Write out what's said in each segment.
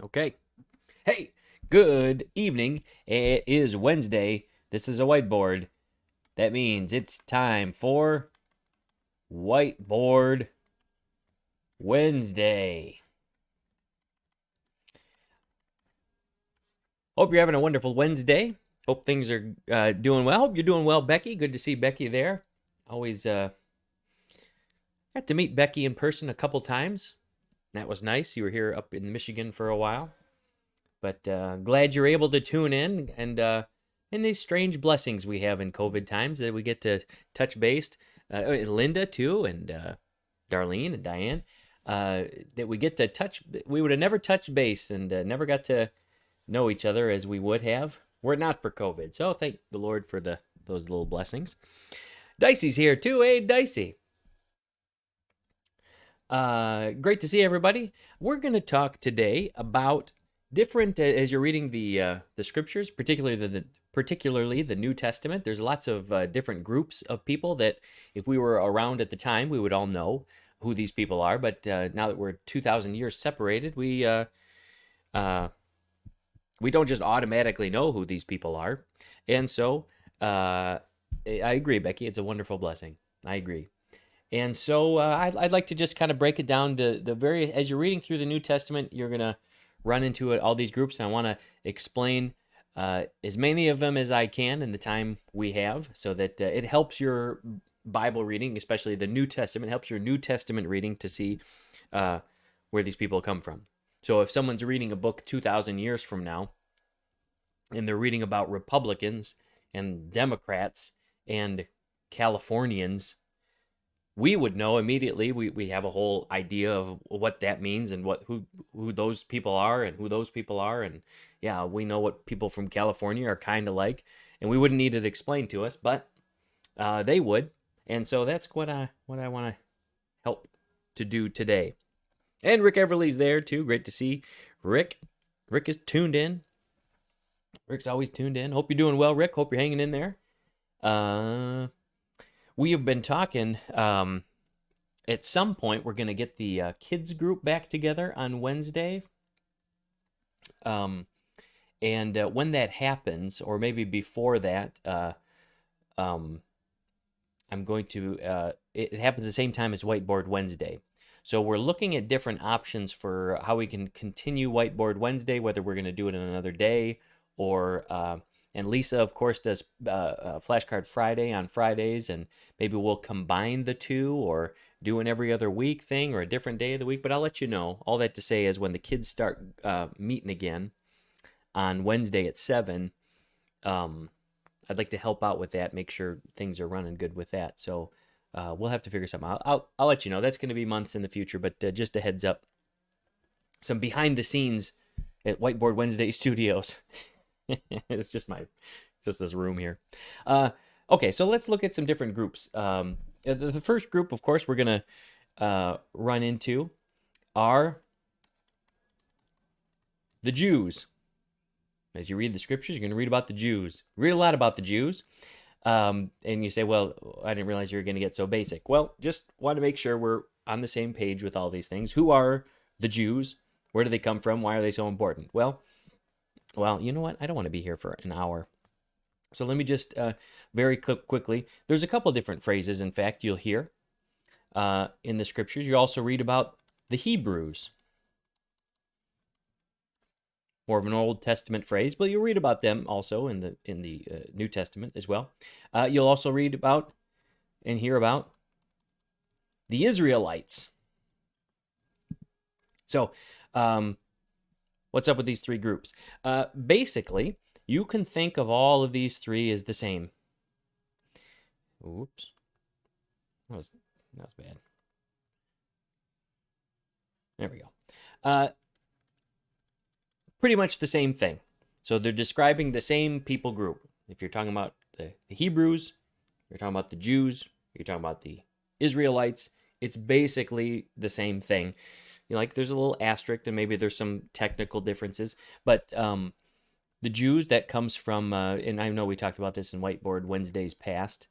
Okay. Hey, good evening. It is Wednesday. This is a whiteboard. That means it's time for Whiteboard Wednesday. Hope you're having a wonderful Wednesday. Hope things are doing well. Hope you're doing well, Becky. Good to see Becky there. Always got to meet Becky in person a couple times. That was nice. You were here up in Michigan for a while. But glad you're able to tune in and these strange blessings we have in COVID times that we get to touch base. Linda too, and Darlene and Diane. That we get to touch. We would have never touched base and never got to know each other as we would have were it not for COVID. So thank the Lord for those little blessings. Dicey's here too. Hey, Dicey. Great to see everybody. We're going to talk today about different as you're reading the scriptures, particularly the New Testament. There's lots of different groups of people that if we were around at the time, we would all know who these people are. But now that we're 2,000 years separated, we don't just automatically know who these people are. And so I agree, Becky. It's a wonderful blessing. I agree. And so I'd like to just kind of break it down to as you're reading through the New Testament, you're going to run into all these groups, and I want to explain as many of them as I can in the time we have so that it helps your Bible reading, especially the New Testament, helps your New Testament reading to see where these people come from. So if someone's reading a book 2,000 years from now, and they're reading about Republicans and Democrats and Californians, we would know immediately. We have a whole idea of what that means and who those people are and who those people are. And yeah, we know what people from California are kind of like, and we wouldn't need it explained to us, but they would. And so that's what I want to help to do today. And Rick Everly's there too. Great to see Rick. Rick is tuned in. Rick's always tuned in. Hope you're doing well, Rick. Hope you're hanging in there. We have been talking. At some point, we're going to get the kids group back together on Wednesday. And when that happens, or maybe before that, I'm going to. It happens the same time as Whiteboard Wednesday. So we're looking at different options for how we can continue Whiteboard Wednesday, whether we're going to do it in another day or. And Lisa, of course, does Flashcard Friday on Fridays, and maybe we'll combine the two or do an every other week thing or a different day of the week. But I'll let you know. All that to say is when the kids start meeting again on Wednesday at 7, I'd like to help out with that, make sure things are running good with that. So we'll have to figure something out. I'll let you know. That's going to be months in the future, but just a heads up. Some behind the scenes at Whiteboard Wednesday Studios. It's just this room here. Okay, so let's look at some different groups. The first group, of course, we're going to run into are the Jews. As you read the scriptures, you're going to read about the Jews. Read a lot about the Jews. And you say, well, I didn't realize you were going to get so basic. Well, just want to make sure we're on the same page with all these things. Who are the Jews? Where do they come from? Why are they so important? Well, you know what? I don't want to be here for an hour. So let me just very quickly. There's a couple different phrases, in fact, you'll hear in the scriptures. You also read about the Hebrews. More of an Old Testament phrase, but you'll read about them also in the New Testament as well. You'll also read about and hear about the Israelites. So, what's up with these three groups? Basically, you can think of all of these three as the same. Oops. That was bad. There we go. Pretty much the same thing. So they're describing the same people group. If you're talking about the Hebrews, you're talking about the Jews, you're talking about the Israelites, it's basically the same thing. Like there's a little asterisk and maybe there's some technical differences, but The Jews, that comes from, and I know we talked about this in Whitebaord Wednesdays past.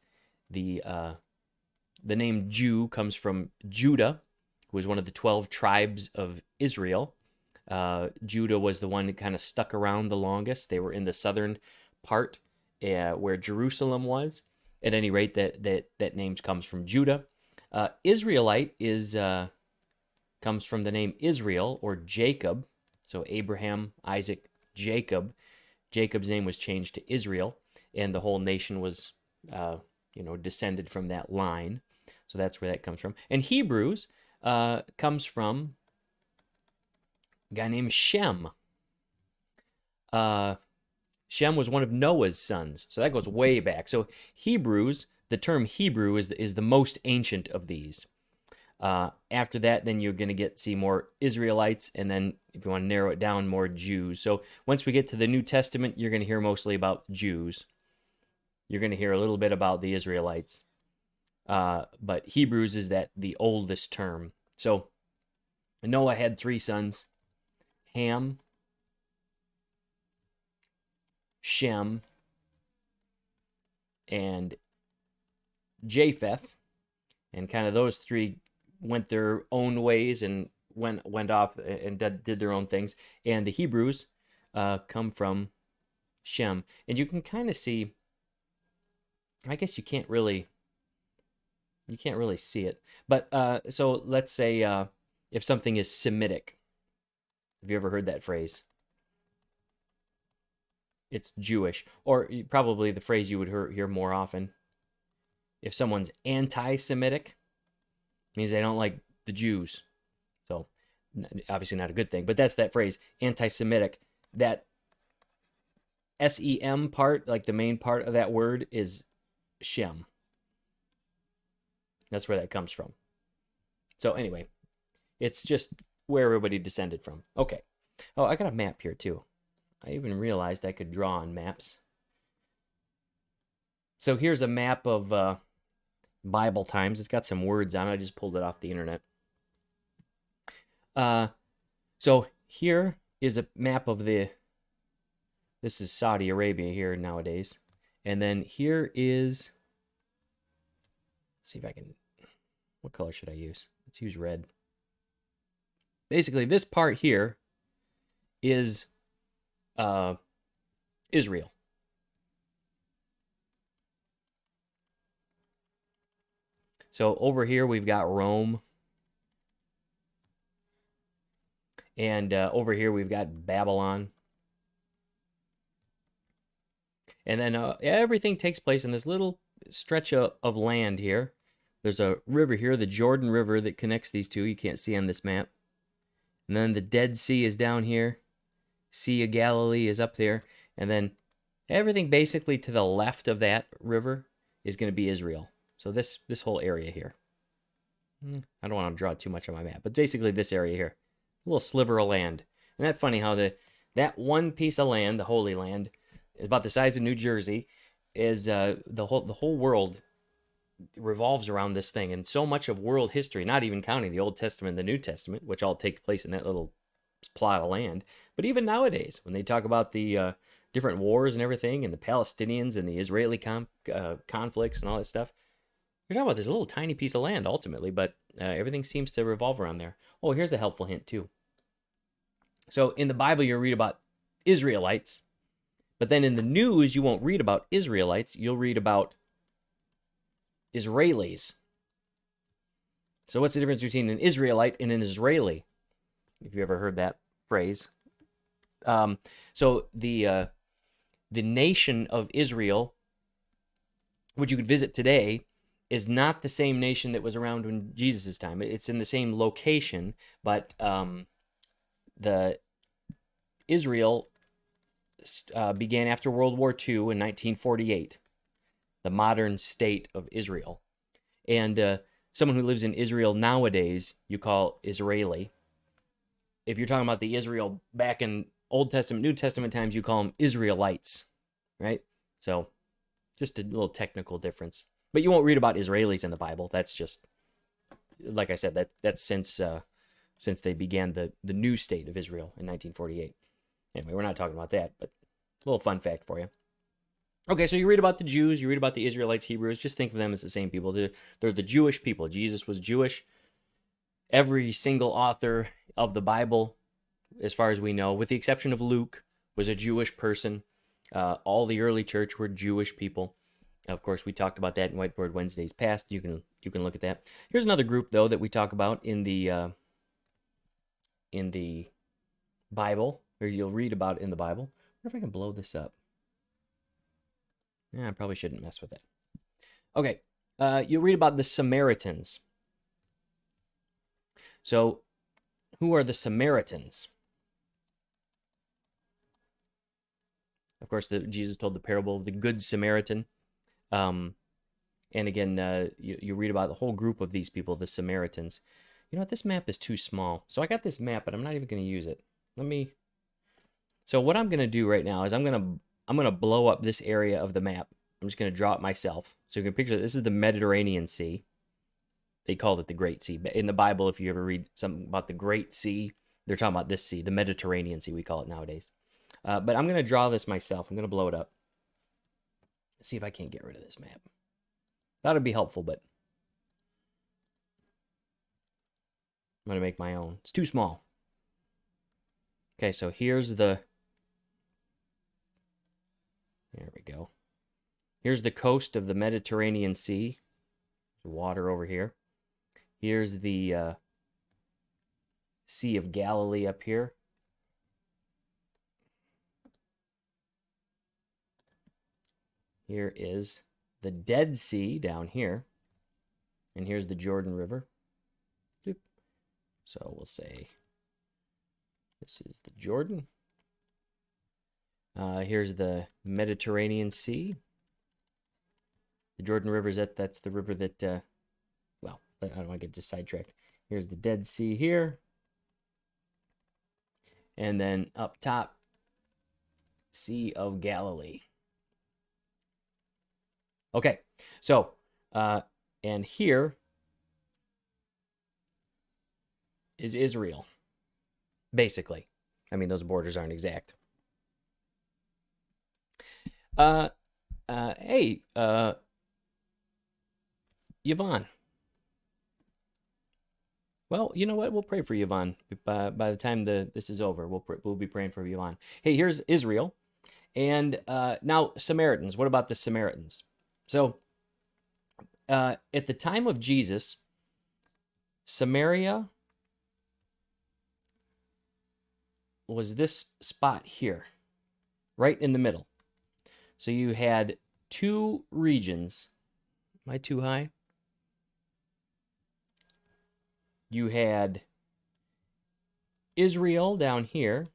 The name Jew comes from Judah, who was one of the 12 tribes of Israel. Judah was the one that kind of stuck around the longest. They were in the southern part where Jerusalem was. At any rate, that name comes from Judah. Israelite comes from the name Israel or Jacob. So Abraham, Isaac, Jacob. Jacob's name was changed to Israel, and the whole nation was, descended from that line. So that's where that comes from. And Hebrews comes from a guy named Shem. Shem was one of Noah's sons, so that goes way back. So Hebrews, the term Hebrew is the most ancient of these. After that, then you're going to see more Israelites, and then if you want to narrow it down, more Jews. So once we get to the New Testament, you're going to hear mostly about Jews. You're going to hear a little bit about the Israelites. But Hebrews is the oldest term. So Noah had 3 sons, Ham, Shem, and Japheth. And kind of those 3 went their own ways and went off and did their own things. And the Hebrews come from Shem. And you can kind of see, I guess you can't really see it. But so let's say if something is Semitic. Have you ever heard that phrase? It's Jewish. Or probably the phrase you would hear more often. If someone's anti-Semitic, means they don't like the Jews. So obviously not a good thing, but that's that phrase, anti-Semitic. That S-E-M part, like the main part of that word, is Shem. That's where that comes from. So anyway, it's just where everybody descended from. Okay. Oh, I got a map here too. I even realized I could draw on maps. So here's a map of Bible times. It's got some words on it. I just pulled it off the internet. So here is a map of this is Saudi Arabia here nowadays. And then here is, let's see if I can, what color should I use? Let's use red. Basically, this part here is Israel. So over here we've got Rome. And over here we've got Babylon. And then everything takes place in this little stretch of land here. There's a river here, the Jordan River, that connects these two. You can't see on this map. And then the Dead Sea is down here. Sea of Galilee is up there. And then everything basically to the left of that river is going to be Israel. So this whole area here. I don't want to draw too much on my map, but basically this area here. A little sliver of land. And that's funny how that one piece of land, the Holy Land, is about the size of New Jersey, is the whole world revolves around this thing. And so much of world history, not even counting the Old Testament and the New Testament, which all take place in that little plot of land, but even nowadays, when they talk about the different wars and everything, and the Palestinians and the Israeli conflicts and all that stuff, you're talking about this little tiny piece of land ultimately, but everything seems to revolve around there. Oh, here's a helpful hint too. So in the Bible, you read about Israelites, but then in the news, you won't read about Israelites. You'll read about Israelis. So what's the difference between an Israelite and an Israeli? If you ever heard that phrase. So the nation of Israel, which you could visit today, is not the same nation that was around in Jesus' time. It's in the same location, but the Israel began after World War II in 1948, the modern state of Israel. And someone who lives in Israel nowadays, you call Israeli. If you're talking about the Israel back in Old Testament, New Testament times, you call them Israelites, right? So just a little technical difference. But you won't read about Israelis in the Bible. That's just, like I said, that's since they began the new state of Israel in 1948. Anyway, we're not talking about that, but A little fun fact for you. Okay, so you read about the Jews, you read about the Israelites, Hebrews, just think of them as the same people. They're the Jewish people. Jesus was Jewish. Every single author of the Bible, as far as we know, with the exception of Luke, was a Jewish person. All the early church were Jewish people. Of course, we talked about that in Whitebaord Wednesdays past. You can look at that. Here's another group though that we talk about in the Bible, or you'll read about in the Bible. I wonder if I can blow this up. Yeah, I probably shouldn't mess with it. Okay, you'll read about the Samaritans. So, who are the Samaritans? Of course, Jesus told the parable of the Good Samaritan. And again, you read about the whole group of these people, the Samaritans. You know what? This map is too small. So I got this map, but I'm not even going to use it. So what I'm going to do right now is I'm going to blow up this area of the map. I'm just going to draw it myself. So you can picture this is the Mediterranean Sea. They called it the Great Sea. But in the Bible, if you ever read something about the Great Sea, they're talking about this sea, the Mediterranean Sea, we call it nowadays. But I'm going to draw this myself. I'm going to blow it up. Let's see if I can't get rid of this map. That would be helpful, but I'm going to make my own. It's too small. Okay, so here's the... There we go. Here's the coast of the Mediterranean Sea. Water over here. Here's the Sea of Galilee up here. Here is the Dead Sea down here. And here's the Jordan River. So we'll say this is the Jordan. Here's the Mediterranean Sea. The Jordan River, that's the river that, well, I don't want to get just sidetracked. Here's the Dead Sea here. And then up top, Sea of Galilee. Okay, so, and here is Israel, basically. I mean, those borders aren't exact. Hey, Yvonne. Well, you know what? We'll pray for Yvonne by the time this is over. We'll be praying for Yvonne. Hey, here's Israel, and now Samaritans. What about the Samaritans? So, at the time of Jesus, Samaria was this spot here, right in the middle. So you had two regions. Am I too high? You had Israel down here,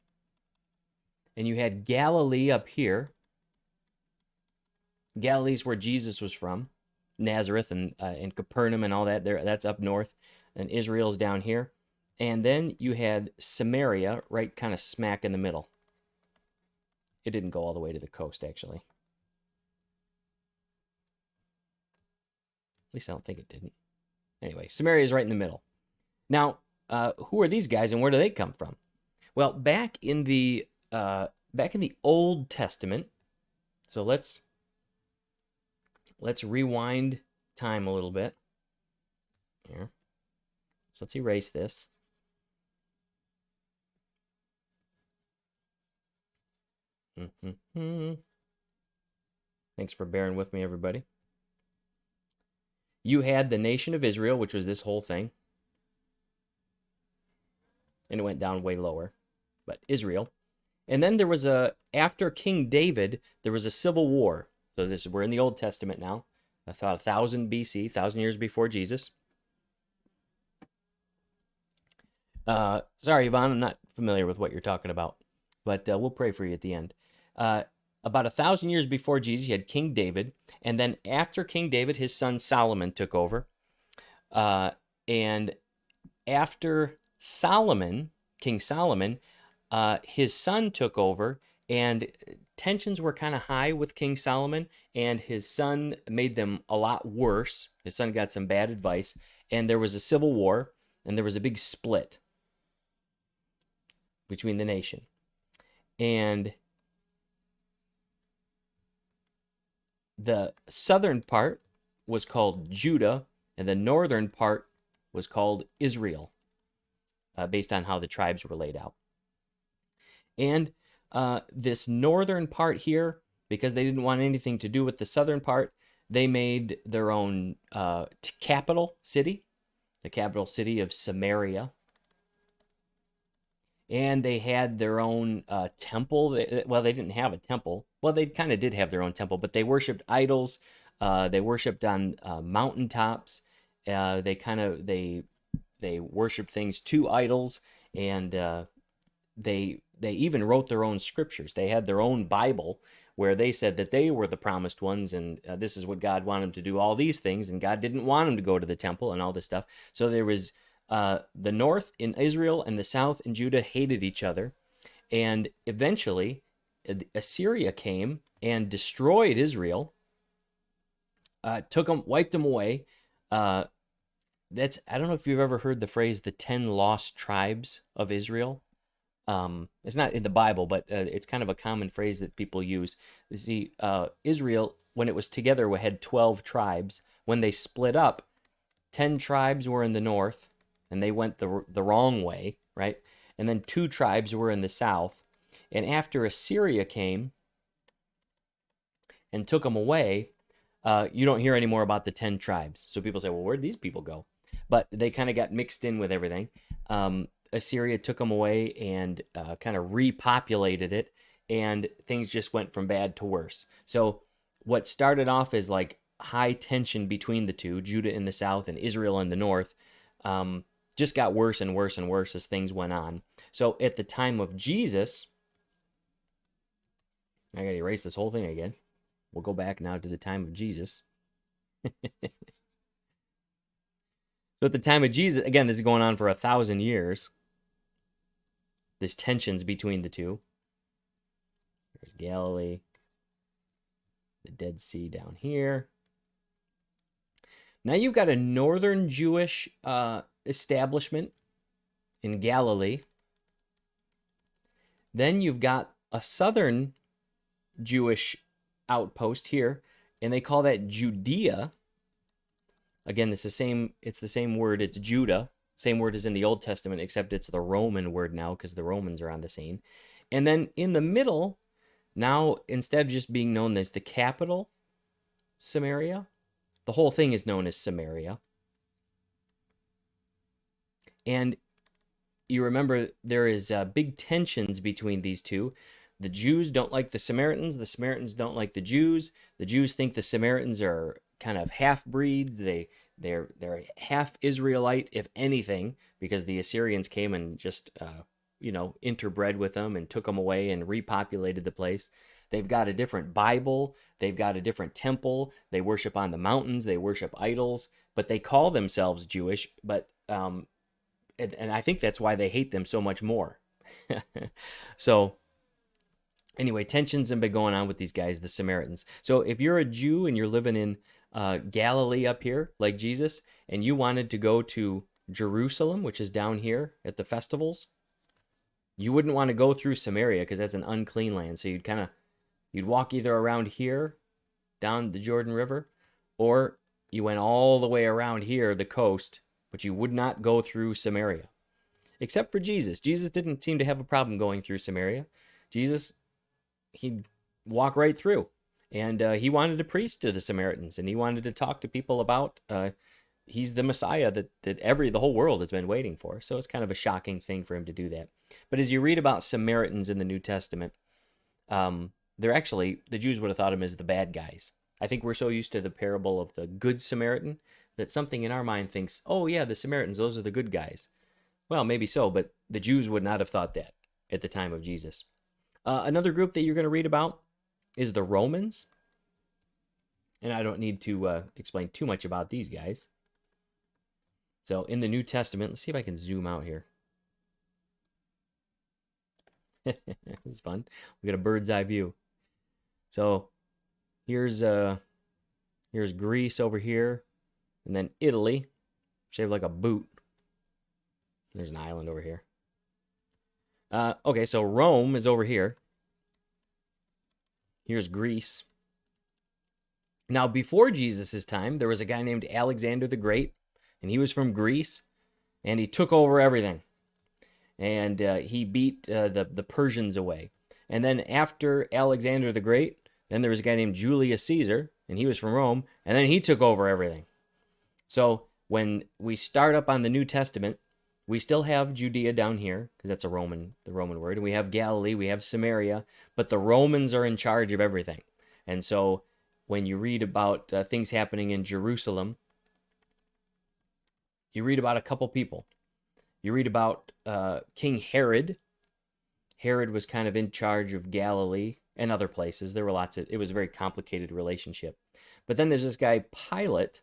and you had Galilee up here. Galilee's where Jesus was from, Nazareth and Capernaum and all that. That's up north, and Israel's down here. And then you had Samaria right kind of smack in the middle. It didn't go all the way to the coast, actually. At least I don't think it didn't. Anyway, Samaria is right in the middle. Now, who are these guys and where do they come from? Well, back in the Old Testament, so let's rewind time a little bit. Here. So let's erase this. Thanks for bearing with me, everybody. You had the nation of Israel, which was this whole thing. And it went down way lower. But Israel. And then there was after King David, there was a civil war. So we're in the Old Testament now. I thought 1000 BC, 1000 years before Jesus. Sorry, Yvonne, I'm not familiar with what you're talking about. But we'll pray for you at the end. About 1000 years before Jesus, you had King David. And then after King David, his son Solomon took over. And after Solomon, King Solomon, his son took over. And tensions were kind of high with King Solomon. And his son made them a lot worse. His son got some bad advice. And there was a civil war. And there was a big split between the nation. And the southern part was called Judah, and the northern part was called Israel, based on how the tribes were laid out. And this northern part here, because they didn't want anything to do with the southern part, they made their own capital city, the capital city of Samaria. And they had their own temple. Well, they didn't have a temple. Well, they kind of did have their own temple, but they worshipped idols. They worshipped on mountaintops. They worshipped things to idols, and they even wrote their own scriptures. They had their own Bible where they said that they were the promised ones, and this is what God wanted them to do, all these things, and God didn't want them to go to the temple and all this stuff. So there was the north in Israel and the south in Judah hated each other, and eventually Assyria came and destroyed Israel, wiped them away. I don't know if you've ever heard the phrase "the 10 lost tribes of Israel." It's not in the Bible, but it's kind of a common phrase that people use. You see, Israel, when it was together, had 12 tribes. When they split up, 10 tribes were in the north, and they went the wrong way, right? And then 2 tribes were in the south. And after Assyria came and took them away, you don't hear any more about the 10 tribes. So people say, well, where'd these people go? But they kind of got mixed in with everything. Assyria took them away and kind of repopulated it, and things just went from bad to worse. So what started off as like high tension between the two, Judah in the south and Israel in the north, just got worse and worse and worse as things went on. So at the time of Jesus, I gotta erase this whole thing again. We'll go back now to the time of Jesus. So at the time of Jesus, again, this is going on for 1,000 years. This tensions between the two. There's Galilee, the Dead Sea down here. Now you've got a northern Jewish establishment in Galilee. Then you've got a southern Jewish outpost here, and they call that Judea. Again, it's the same word. It's Judah. Same word as in the Old Testament, except it's the Roman word now because the Romans are on the scene. And then in the middle, now instead of just being known as the capital, Samaria, the whole thing is known as Samaria. And you remember there is big tensions between these two. The Jews don't like the Samaritans. The Samaritans don't like the Jews. The Jews think the Samaritans are kind of half-breeds. They're half Israelite, if anything, because the Assyrians came and just interbred with them and took them away and repopulated the place. They've got a different Bible. They've got a different temple. They worship on the mountains. They worship idols, but they call themselves Jewish. But and I think that's why they hate them so much more. So anyway, tensions have been going on with these guys, the Samaritans. So if you're a Jew and you're living in Galilee up here, like Jesus, and you wanted to go to Jerusalem, which is down here at the festivals, you wouldn't want to go through Samaria because that's an unclean land. So you'd walk either around here, down the Jordan River, or you went all the way around here, the coast, but you would not go through Samaria. Except for Jesus. Jesus didn't seem to have a problem going through Samaria. Jesus, he'd walk right through. And he wanted to preach to the Samaritans, and he wanted to talk to people about he's the Messiah that the whole world has been waiting for. So it's kind of a shocking thing for him to do that. But as you read about Samaritans in the New Testament, they're actually, the Jews would have thought of them as the bad guys. I think we're so used to the parable of the Good Samaritan that something in our mind thinks, oh yeah, the Samaritans, those are the good guys. Well, maybe so, but the Jews would not have thought that at the time of Jesus. Another group that you're going to read about is the Romans. And I don't need to explain too much about these guys. So in the New Testament, let's see if I can zoom out here. It's fun. We got a bird's eye view. So here's Greece over here, and then Italy, shaped like a boot. There's an island over here. Okay, so Rome is over here. Here's Greece. Now, before Jesus' time, there was a guy named Alexander the Great, and he was from Greece, and he took over everything. And he beat the Persians away. And then after Alexander the Great, then there was a guy named Julius Caesar, and he was from Rome, and then he took over everything. So when we start up on the New Testament, we still have Judea down here, because that's the Roman word, and we have Galilee, we have Samaria, but the Romans are in charge of everything. And so when you read about things happening in Jerusalem, you read about a couple people. You read about King Herod. Herod was kind of in charge of Galilee and other places. There were it was a very complicated relationship. But then there's this guy, Pilate,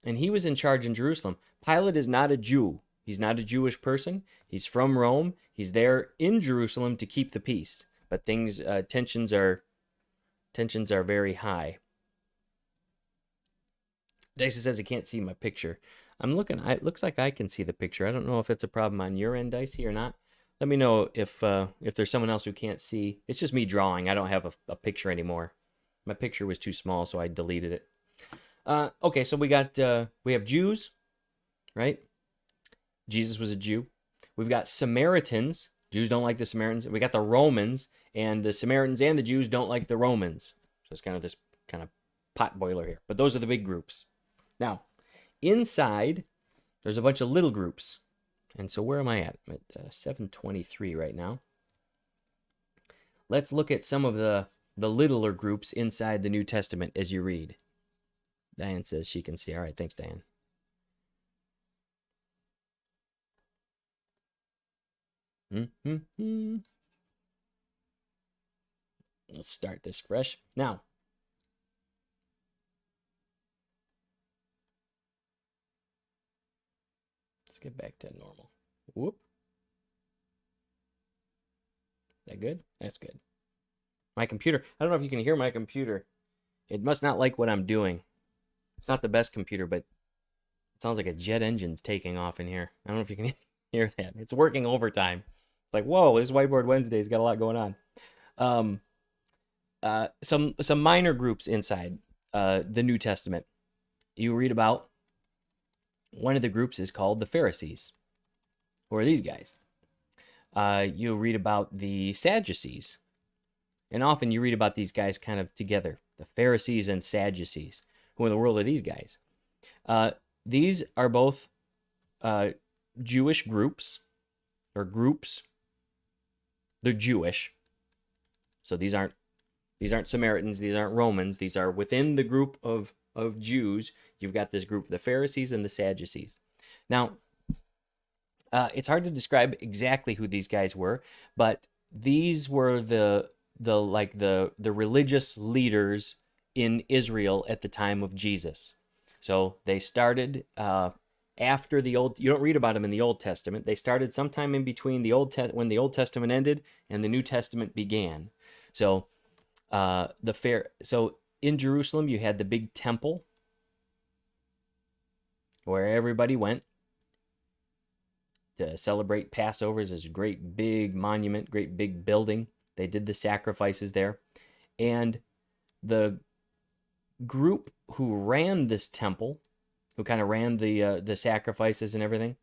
and he was in charge in Jerusalem. Pilate is not a Jew. He's not a Jewish person. He's from Rome. He's there in Jerusalem to keep the peace. But tensions are very high. Dice says he can't see my picture. I'm looking. It looks like I can see the picture. I don't know if it's a problem on your end, Dicey, or not. Let me know if there's someone else who can't see. It's just me drawing. I don't have a picture anymore. My picture was too small, so I deleted it. Okay, so we have Jews, right? Jesus was a Jew. We've got Samaritans. Jews don't like the Samaritans. We got the Romans, and the Samaritans and the Jews don't like the Romans. So it's kind of this kind of pot boiler here. But those are the big groups. Now, inside, there's a bunch of little groups. And so where am I at? I'm at 723 right now. Let's look at some of the littler groups inside the New Testament as you read. Diane says she can see. All right, thanks, Diane. Let's start this fresh. Now, let's get back to normal. Whoop. Is that good? That's good. My computer, I don't know if you can hear my computer. It must not like what I'm doing. It's not the best computer, but it sounds like a jet engine's taking off in here. I don't know if you can hear that. It's working overtime. It's like, whoa, this Whitebaord Wednesday's got a lot going on. Some minor groups inside the New Testament. You read about one of the groups is called the Pharisees. Who are these guys? You read about the Sadducees. And often you read about these guys kind of together. The Pharisees and Sadducees. Who in the world are these guys? These are both Jewish groups. Or groups. They're Jewish. So these aren't Samaritans. These aren't Romans. These are within the group of Jews. You've got this group, the Pharisees and the Sadducees. Now, it's hard to describe exactly who these guys were, but these were the religious leaders in Israel at the time of Jesus. So they started after the Old. You don't read about them in the Old Testament. They started sometime in between when the Old Testament ended and the New Testament began. So so in Jerusalem you had the big temple where everybody went to celebrate Passover. This great big monument, great big building. They did the sacrifices there. And the group who ran this temple, who kind of ran the sacrifices and everything,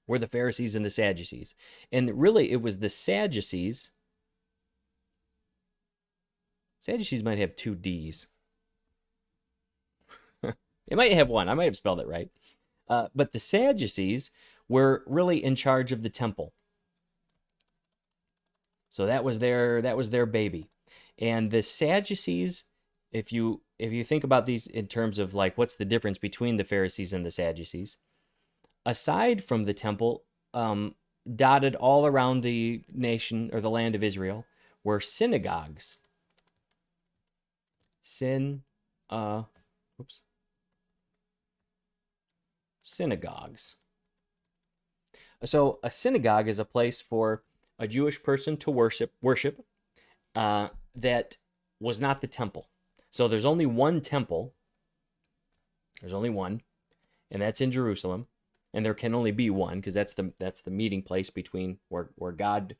were the Pharisees and the Sadducees. And really, it was the Sadducees. Sadducees might have two D's. It might have one. I might have spelled it right. But the Sadducees were really in charge of the temple. So that was their baby. And the Sadducees, if you think about these in terms of like what's the difference between the Pharisees and the Sadducees, aside from the temple, dotted all around the nation or the land of Israel were synagogues. Synagogues. So a synagogue is a place for a Jewish person to worship that was not the temple. So there's only one temple. There's only one, and that's in Jerusalem. And there can only be one because that's the meeting place between where God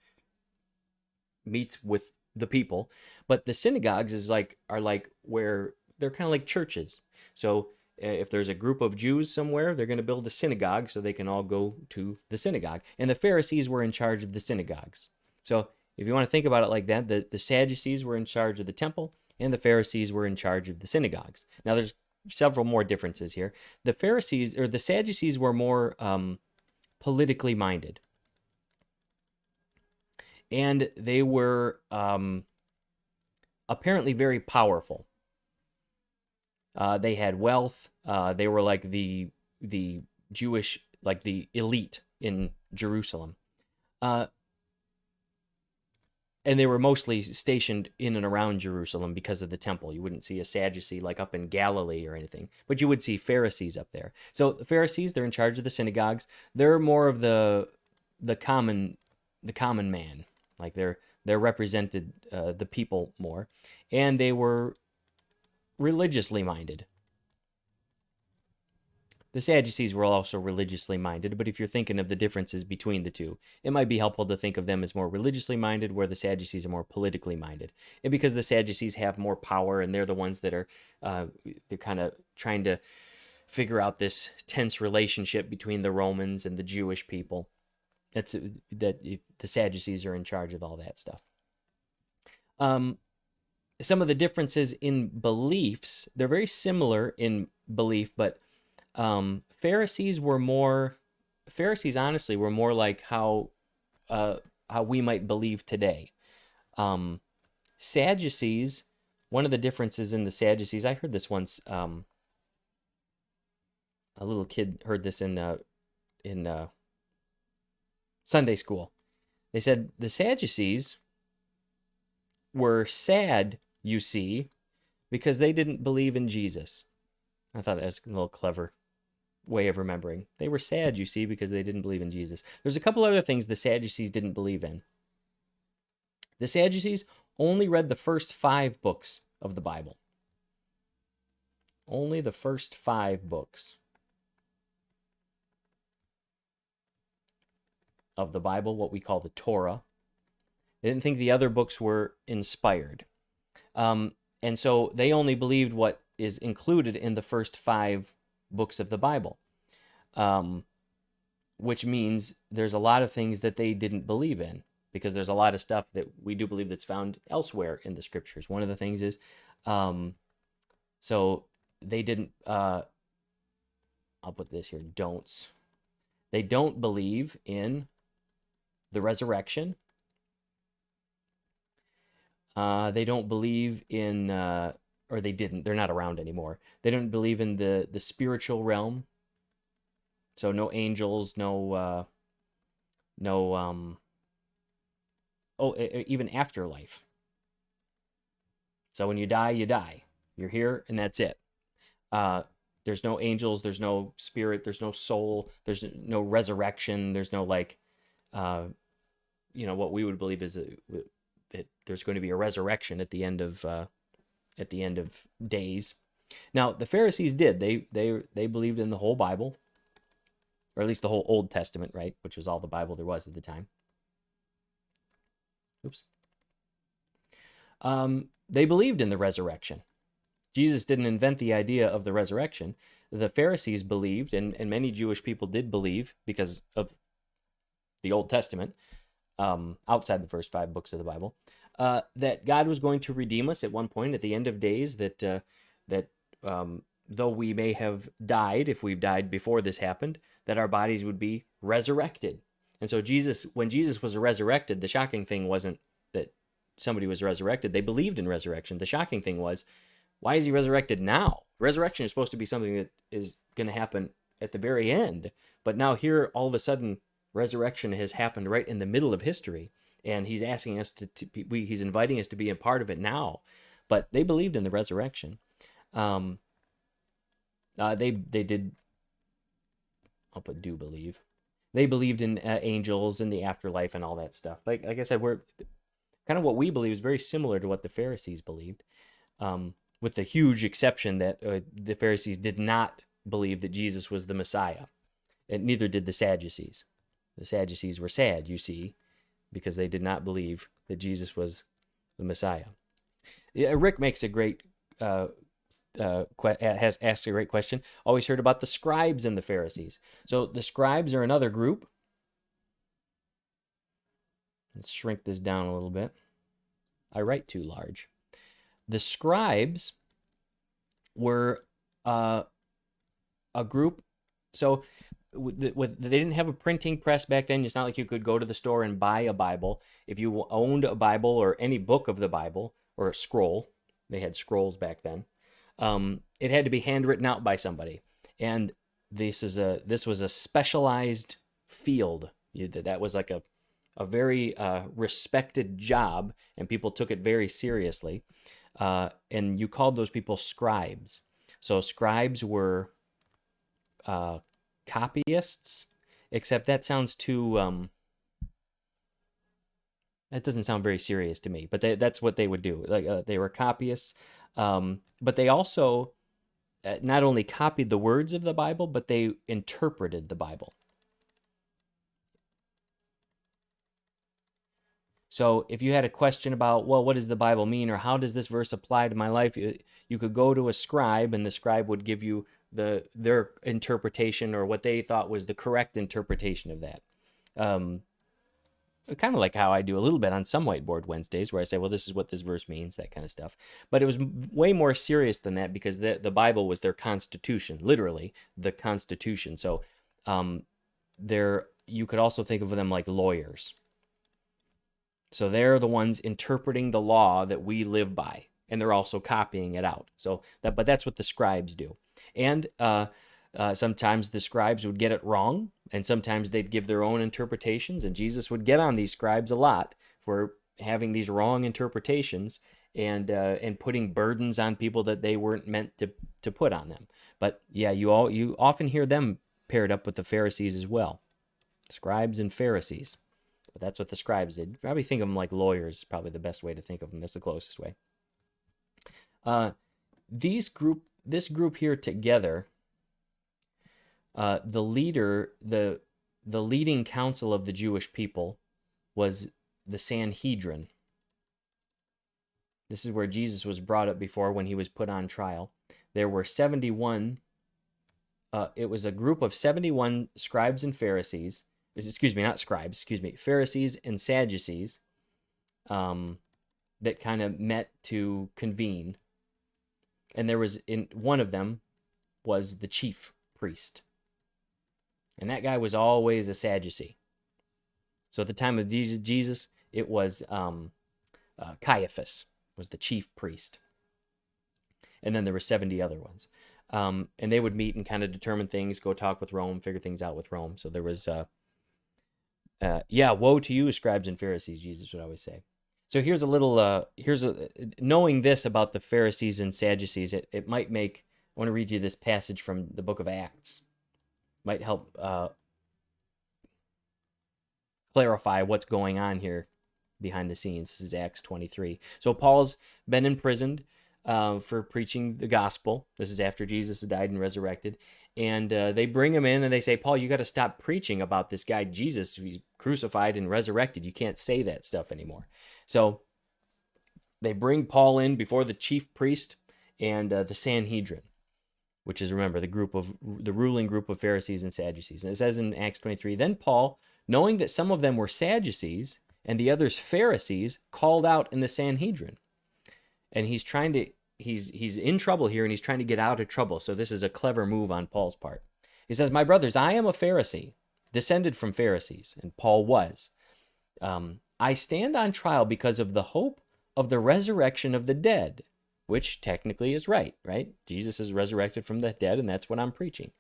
meets with the people. But the synagogues are like where they're kind of like churches. So if there's a group of Jews somewhere, they're going to build a synagogue so they can all go to the synagogue. And the Pharisees were in charge of the synagogues. So if you want to think about it like that, the Sadducees were in charge of the temple, and the Pharisees were in charge of the synagogues. Now, there's several more differences here. The Pharisees or the Sadducees were more politically minded, and they were apparently very powerful. They had wealth. They were like the Jewish, like the elite in Jerusalem. And they were mostly stationed in and around Jerusalem because of the temple. You wouldn't see a Sadducee like up in Galilee or anything, but you would see Pharisees up there. So the Pharisees, they're in charge of the synagogues. They're more of the common man. Like they're represented the people more, and they were religiously minded. The Sadducees were also religiously minded, but if you're thinking of the differences between the two, it might be helpful to think of them as more religiously minded, where the Sadducees are more politically minded. And because the Sadducees have more power, and they're the ones that are, they're kind of trying to figure out this tense relationship between the Romans and the Jewish people. That the Sadducees are in charge of all that stuff. Some of the differences in beliefs, they're very similar in belief, but Pharisees honestly were more like how we might believe today. Sadducees, one of the differences in the Sadducees, I heard this once. A little kid heard this in Sunday school. They said the Sadducees were sad, you see, because they didn't believe in Jesus. I thought that was a little clever way of remembering. They were sad, you see, because they didn't believe in Jesus. There's a couple other things the Sadducees didn't believe in. The Sadducees only read the first 5 books of the Bible. Only the first 5 books of the Bible, what we call the Torah. They didn't think the other books were inspired. And so they only believed what is included in the first 5 books of the Bible, which means there's a lot of things that they didn't believe in, because there's a lot of stuff that we do believe that's found elsewhere in the scriptures. One of the things is, so they didn't, I'll put this here, don'ts. They don't believe in the resurrection. They don't believe in, or they didn't, they're not around anymore. They don't believe in the spiritual realm. So no angels, even afterlife. So when you die, you die. You're here and that's it. There's no angels, there's no spirit, there's no soul, there's no resurrection, there's no what we would believe is that there's going to be a resurrection at the end of days. Now the Pharisees did. They believed in the whole Bible, or at least the whole Old Testament, right? Which was all the Bible there was at the time. Oops. They believed in the resurrection. Jesus didn't invent the idea of the resurrection. The Pharisees believed, and many Jewish people did believe because of the Old Testament, outside the first 5 books of the Bible, that God was going to redeem us at one point at the end of days, that though we may have died, if we've died before this happened, that our bodies would be resurrected. And so when Jesus was resurrected, the shocking thing wasn't that somebody was resurrected. They believed in resurrection. The shocking thing was, why is he resurrected now? Resurrection is supposed to be something that is going to happen at the very end. But now here, all of a sudden, resurrection has happened right in the middle of history. And he's asking us he's inviting us to be a part of it now. But they believed in the resurrection. They did, I'll put do believe. They believed in angels and the afterlife and all that stuff. Like I said, we're kind of what we believe is very similar to what the Pharisees believed, with the huge exception that the Pharisees did not believe that Jesus was the Messiah, and neither did the Sadducees. The Sadducees were sad, you see, because they did not believe that Jesus was the Messiah. Yeah, Rick makes a great has asked a great question. Always heard about the scribes and the Pharisees. So the scribes are another group. Let's shrink this down a little bit. I write too large. The scribes were a group. So they didn't have a printing press back then. It's not like you could go to the store and buy a Bible. If you owned a Bible or any book of the Bible or a scroll, they had scrolls back then. It had to be handwritten out by somebody, and this was a specialized field. That was like a very respected job, and people took it very seriously. And you called those people scribes. So scribes were copyists, except that sounds too. That doesn't sound very serious to me. But that's what they would do. Like they were copyists, but they also not only copied the words of the Bible, but they interpreted the Bible. So if you had a question about, well, what does the Bible mean, or how does this verse apply to my life, you could go to a scribe, and the scribe would give you their interpretation, or what they thought was the correct interpretation of that. Kind of like how I do a little bit on some Whitebaord Wednesdays, where I say, well, this is what this verse means, that kind of stuff. But it was way more serious than that, because the Bible was their constitution, literally the Constitution. So you could also think of them like lawyers. So they're the ones interpreting the law that we live by, and they're also copying it out. But that's what the scribes do. And sometimes the scribes would get it wrong, and sometimes they'd give their own interpretations, and Jesus would get on these scribes a lot for having these wrong interpretations and putting burdens on people that they weren't meant to put on them. But yeah, you often hear them paired up with the Pharisees as well. Scribes and Pharisees. But that's what the scribes did. Probably think of them like lawyers is probably the best way to think of them. That's the closest way. This group here together, the leading council of the Jewish people was the Sanhedrin. This is where Jesus was brought up before when he was put on trial. There were 71. It was a group of 71 scribes and Pharisees. Pharisees and Sadducees that kind of met to convene. And one of them was the chief priest. And that guy was always a Sadducee. So at the time of Jesus, it was Caiaphas was the chief priest. And then there were 70 other ones. And they would meet and kind of determine things, go talk with Rome, figure things out with Rome. So there was... woe to you, scribes and Pharisees, Jesus would always say. So knowing this about the Pharisees and Sadducees, it might make, I want to read you this passage from the book of Acts. Might help clarify what's going on here behind the scenes. This is Acts 23. So Paul's been imprisoned for preaching the gospel. This is after Jesus died and resurrected. And they bring him in and they say, Paul, you got to stop preaching about this guy Jesus who's crucified and resurrected. You can't say that stuff anymore. So they bring Paul in before the chief priest and the Sanhedrin, which is, remember, the ruling group of Pharisees and Sadducees. And it says in Acts 23, then Paul, knowing that some of them were Sadducees and the others Pharisees, called out in the Sanhedrin. And he's in trouble here, and he's trying to get out of trouble. So this is a clever move on Paul's part. He says, my brothers, I am a Pharisee, descended from Pharisees, and Paul was. I stand on trial because of the hope of the resurrection of the dead, which technically is right? Jesus is resurrected from the dead, and that's what I'm preaching.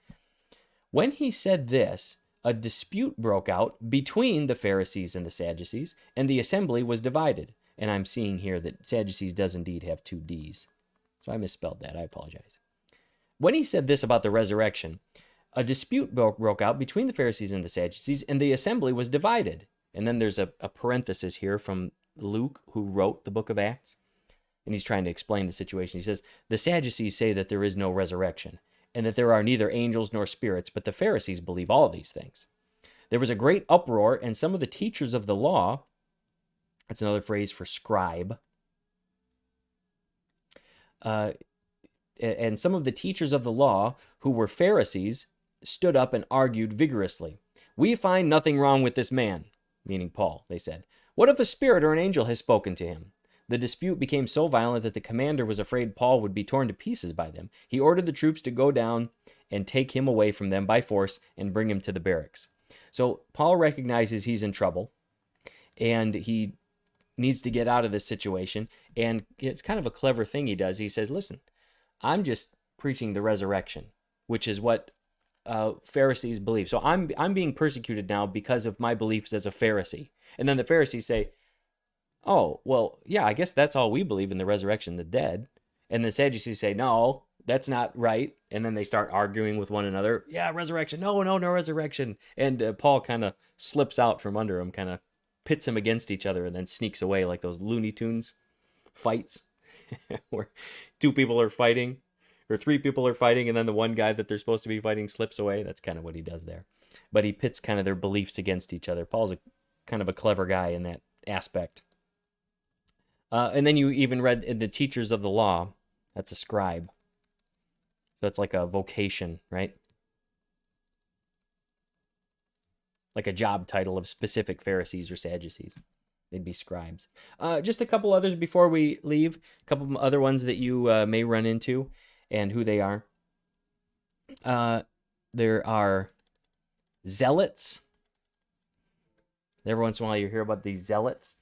When he said this, a dispute broke out between the Pharisees and the Sadducees, and the assembly was divided. And I'm seeing here that Sadducees does indeed have 2 Ds. So I misspelled that. I apologize. When he said this about the resurrection, a dispute broke out between the Pharisees and the Sadducees, and the assembly was divided. And then there's a parenthesis here from Luke, who wrote the book of Acts. And he's trying to explain the situation. He says, the Sadducees say that there is no resurrection, and that there are neither angels nor spirits, but the Pharisees believe all these things. There was a great uproar, and some of the teachers of the law, that's another phrase for scribe, And some of the teachers of the law, who were Pharisees, stood up and argued vigorously. "We find nothing wrong with this man," meaning Paul, they said. "What if a spirit or an angel has spoken to him?" The dispute became so violent that the commander was afraid Paul would be torn to pieces by them. He ordered the troops to go down and take him away from them by force and bring him to the barracks. So Paul recognizes he's in trouble, and he needs to get out of this situation. And it's kind of a clever thing he does. He says, listen, I'm just preaching the resurrection, which is what Pharisees believe. So I'm being persecuted now because of my beliefs as a Pharisee. And then the Pharisees say, oh, well, yeah, I guess that's all we believe in, the resurrection of the dead. And the Sadducees say, no, that's not right. And then they start arguing with one another. Yeah, resurrection. No resurrection. And Paul kind of slips out from under him, kind of pits them against each other, and then sneaks away like those Looney Tunes fights where two people are fighting or three people are fighting, and then the one guy that they're supposed to be fighting slips away. That's kind of what he does there. But he pits kind of their beliefs against each other. Paul's a kind of a clever guy in that aspect. And then you even read in the teachers of the law. That's a scribe. So it's like a vocation, right? Like a job title of specific Pharisees or Sadducees. They'd be scribes. Just a couple others before we leave. A couple other ones that you may run into and who they are. There are zealots. Every once in a while you hear about these zealots.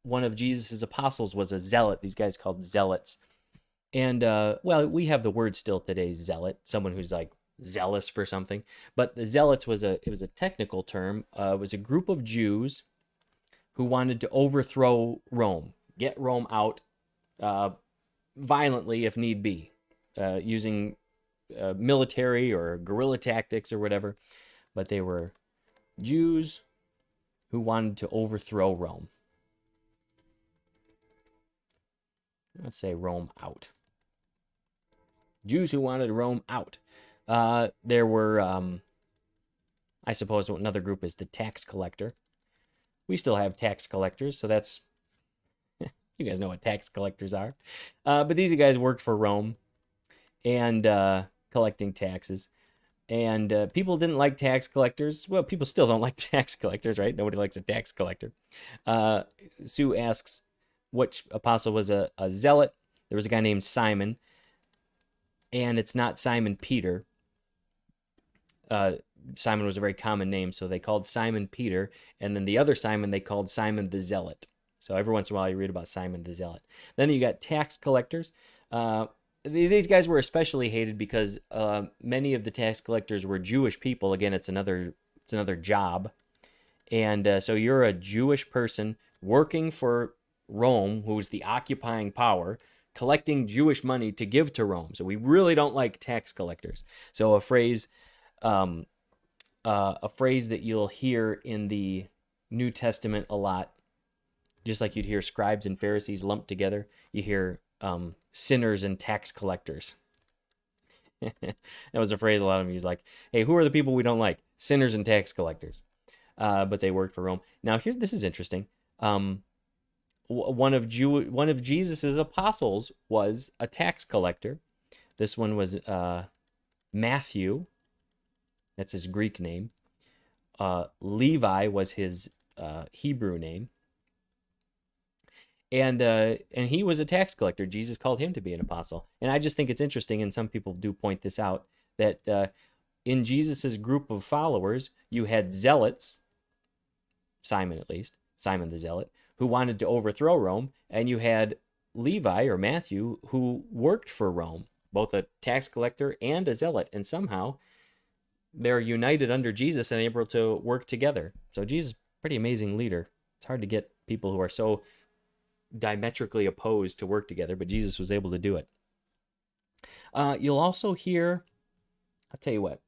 One of Jesus' apostles was a zealot. These guys called zealots. And, well, we have the word still today, zealot, someone who's like zealous for something. But the zealots was a technical term. It was a group of Jews who wanted to overthrow Rome, get Rome out violently if need be, using military or guerrilla tactics or whatever. But they were Jews who wanted to overthrow Rome. Let's say Rome out. Jews who wanted Rome out. There were, I suppose another group is the tax collector. We still have tax collectors, so that's, you guys know what tax collectors are. But these guys worked for Rome and collecting taxes. And people didn't like tax collectors. Well, people still don't like tax collectors, right? Nobody likes a tax collector. Sue asks, which apostle was a zealot? There was a guy named Simon, and it's not Simon Peter. Simon was a very common name, so they called Simon Peter, and then the other Simon they called Simon the Zealot. So every once in a while you read about Simon the Zealot. Then you got tax collectors. These guys were especially hated because many of the tax collectors were Jewish people. Again, it's another job, and so you're a Jewish person working for Rome, who was the occupying power, collecting Jewish money to give to Rome. So we really don't like tax collectors. So a phrase that you'll hear in the New Testament a lot, just like you'd hear scribes and Pharisees lumped together, you hear sinners and tax collectors. That was a phrase a lot of them use, like, hey, who are the people we don't like? Sinners and tax collectors. But they worked for Rome. Now, this is interesting. One of Jesus's apostles was a tax collector. This one was Matthew. That's his Greek name. Levi was his Hebrew name. And he was a tax collector. Jesus called him to be an apostle. And I just think it's interesting, and some people do point this out, that in Jesus's group of followers, you had zealots, Simon at least, Simon the Zealot, who wanted to overthrow Rome, and you had Levi or Matthew who worked for Rome, both a tax collector and a zealot, and somehow they're united under Jesus and able to work together. So Jesus, pretty amazing leader. It's hard to get people who are so diametrically opposed to work together, but Jesus was able to do it. You'll also hear, I'll tell you what,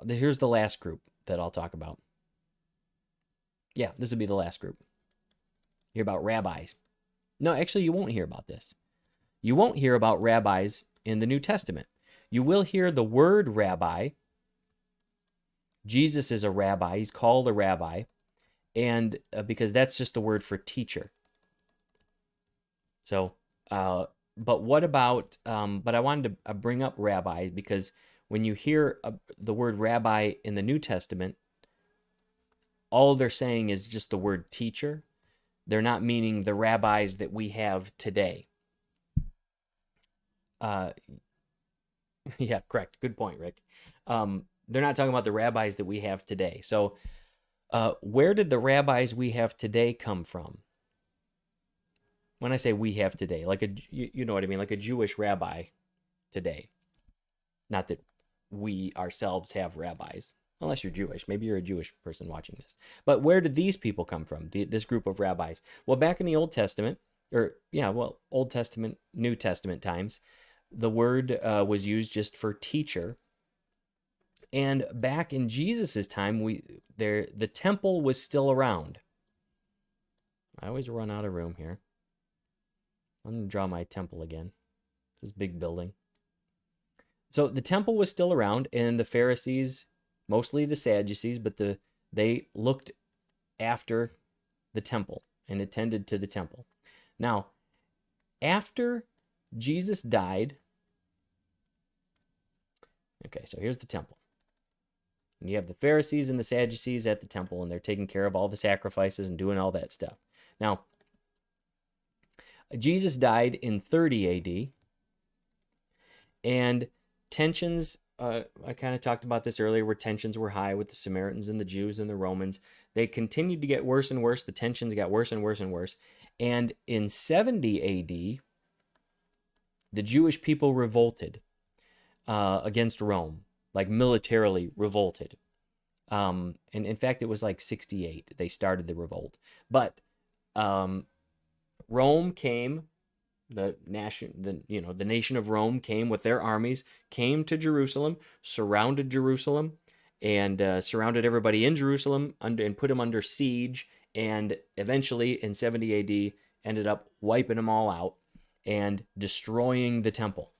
here's the last group that I'll talk about. Yeah, this will be the last group. Hear about rabbis. No, actually, you won't hear about this. You won't hear about rabbis in the New Testament. You will hear the word rabbi. Jesus is a rabbi. He's called a rabbi. And because that's just the word for teacher. So but what about? But I wanted to bring up rabbi because when you hear the word rabbi in the New Testament, all they're saying is just the word teacher. They're not meaning the rabbis that we have today. Uh, yeah, correct. Good point, Rick. They're not talking about the rabbis that we have today. So, where did the rabbis we have today come from? When I say we have today, like you know what I mean, like a Jewish rabbi today. Not that we ourselves have rabbis, unless you're Jewish. Maybe you're a Jewish person watching this. But where did these people come from? This group of rabbis. Well, back in the Old Testament, Old Testament, New Testament times, the word was used just for teacher. And back in Jesus's time, the temple was still around. I always run out of room here. I'm going to draw my temple again. This big building. So the temple was still around, and the Pharisees, mostly the Sadducees, but they looked after the temple and attended to the temple. Now, after Jesus died, okay, so here's the temple. And you have the Pharisees and the Sadducees at the temple, and they're taking care of all the sacrifices and doing all that stuff. Now, Jesus died in 30 AD, and tensions, I kind of talked about this earlier, where tensions were high with the Samaritans and the Jews and the Romans. They continued to get worse and worse. The tensions got worse and worse and worse. And in 70 AD, the Jewish people revolted against Rome, like militarily revolted. And in fact, it was like 68. They started the revolt. But Rome came, the nation of Rome came with their armies, came to Jerusalem, surrounded Jerusalem, and surrounded everybody in Jerusalem and put them under siege. And eventually, in 70 AD, ended up wiping them all out and destroying the temple.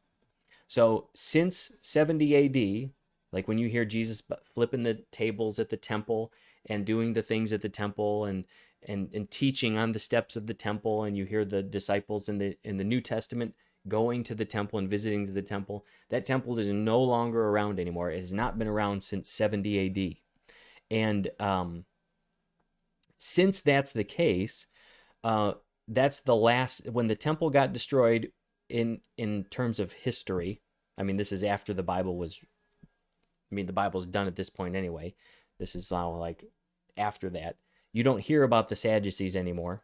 So since 70 AD, like when you hear Jesus flipping the tables at the temple and doing the things at the temple and teaching on the steps of the temple, and you hear the disciples in the New Testament going to the temple and visiting the temple, that temple is no longer around anymore. It has not been around since 70 AD. And since that's the case, that's the last, when the temple got destroyed in terms of history. I mean, this is after the Bible was, the Bible's done at this point anyway. This is now like after that. You don't hear about the Sadducees anymore.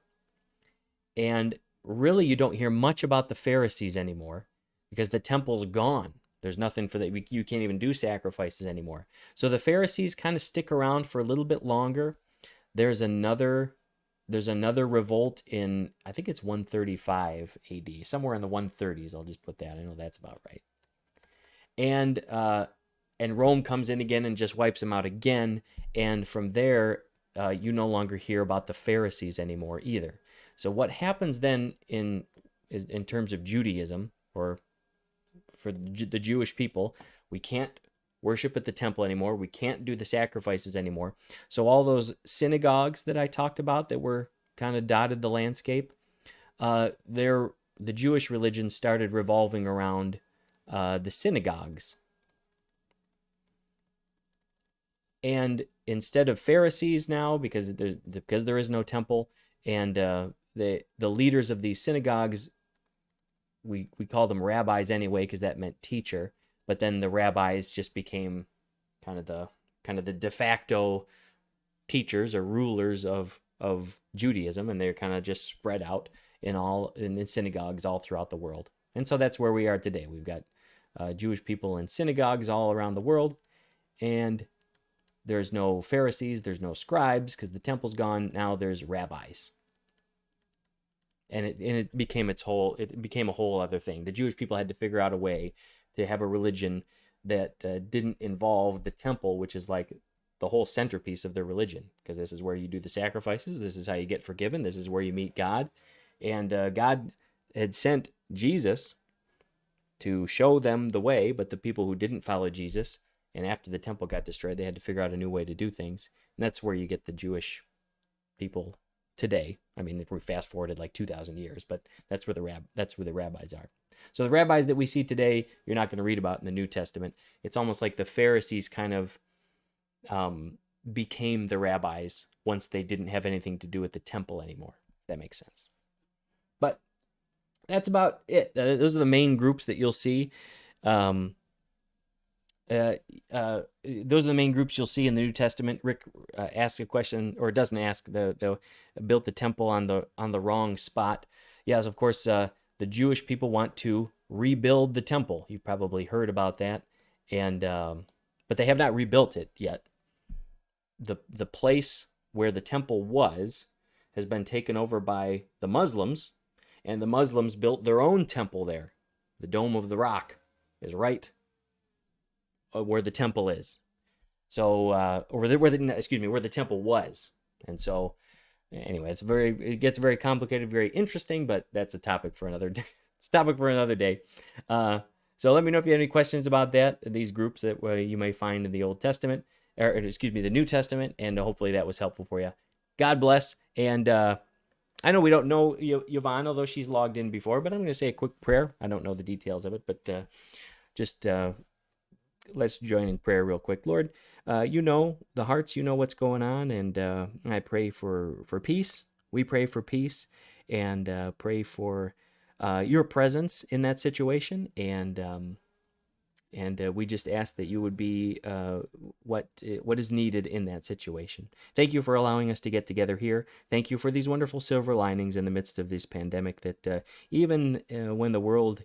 And really, you don't hear much about the Pharisees anymore because the temple's gone. There's nothing for that. You can't even do sacrifices anymore. So the Pharisees kind of stick around for a little bit longer. There's another revolt in, I think it's 135 AD, somewhere in the 130s. I'll just put that. I know that's about right. And Rome comes in again and just wipes them out again. And from there, you no longer hear about the Pharisees anymore either. So what happens then in terms of Judaism, or for the Jewish people, we can't worship at the temple anymore. We can't do the sacrifices anymore. So all those synagogues that I talked about that were kind of dotted the landscape, the Jewish religion started revolving around the synagogues. And instead of Pharisees now, because there is no temple, and the leaders of these synagogues, we call them rabbis anyway, because that meant teacher. But then the rabbis just became kind of the de facto teachers or rulers of Judaism, and they're kind of just spread out in synagogues all throughout the world. And so that's where we are today. We've got Jewish people in synagogues all around the world, and there's no Pharisees, there's no scribes because the temple's gone. Now there's rabbis. And it became a whole other thing. The Jewish people had to figure out a way to have a religion that didn't involve the temple, which is like the whole centerpiece of their religion, because this is where you do the sacrifices. This is how you get forgiven. This is where you meet God. And God had sent Jesus to show them the way, but the people who didn't follow Jesus, and after the temple got destroyed, they had to figure out a new way to do things. And that's where you get the Jewish people today. I mean, if we fast forwarded like 2,000 years, but that's where the rabbis are. So the rabbis that we see today, you're not going to read about in the New Testament. It's almost like the Pharisees kind of became the rabbis once they didn't have anything to do with the temple anymore. If that makes sense. But that's about it. Those are the main groups that you'll see. Those are the main groups you'll see in the New Testament. Rick asks a question, or doesn't ask. The built the temple on the wrong spot. Yes, of course. The Jewish people want to rebuild the temple. You've probably heard about that, and but they have not rebuilt it yet. The place where the temple was has been taken over by the Muslims, and the Muslims built their own temple there. The Dome of the Rock is right where the temple is. So, where the temple was. And so, anyway, it gets very complicated, very interesting, but that's a topic for another day. It's a topic for another day. So let me know if you have any questions about that, these groups that you may find in the Old Testament, the New Testament, and hopefully that was helpful for you. God bless. And I know we don't know Yvonne, although she's logged in before, but I'm going to say a quick prayer. I don't know the details of it, but just let's join in prayer real quick. Lord, you know the hearts, you know what's going on, and I pray for peace. We pray for peace and pray for your presence in that situation, and we just ask that you would be what is needed in that situation. Thank you for allowing us to get together here. Thank you for these wonderful silver linings in the midst of this pandemic, that even when the world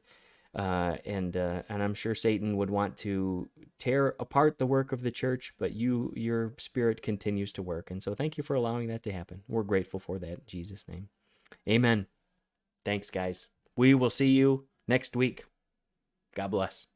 and I'm sure Satan would want to tear apart the work of the church, but your spirit continues to work. And so thank you for allowing that to happen. We're grateful for that in Jesus' name. Amen. Thanks, guys. We will see you next week. God bless.